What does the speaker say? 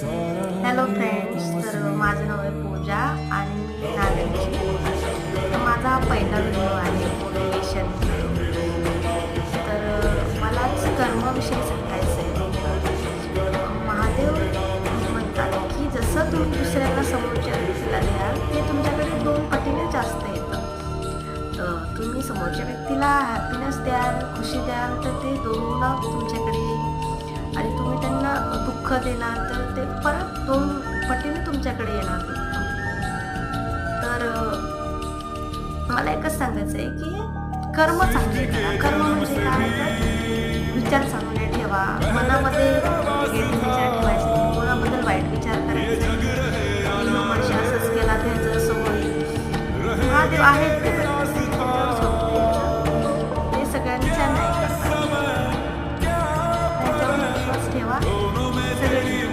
Hello friends, तर माझं नाव आहे पूजा आणि मी नांदेडची. तर माझा हा पहिला व्हिडिओ आहे मोटिवेशन. तर मलाच कर्माविषयी सांगायचं आहे. महादेव म्हणतात की जसं तुम्ही दुसऱ्याला समोरच्या व्यक्तीला द्याल ते तुमच्याकडे 2 पटीने जास्त येतं. तर तुम्ही समोरच्या व्यक्तीला हॅपीनेस द्याल, खुशी द्याल तर ते 2 तुमच्याकडे येईल. आणि तुम्ही त्यांना दुःख देणार तर ते परत 2 पटीने तुमच्याकडे येणार दुःख. तर मला एकच सांगायचं आहे की कर्म चांगले करा. कर्म म्हणजे काय, तर विचार चांगले ठेवा, मनामध्ये निगेटिव्ह विचार ठेवायचे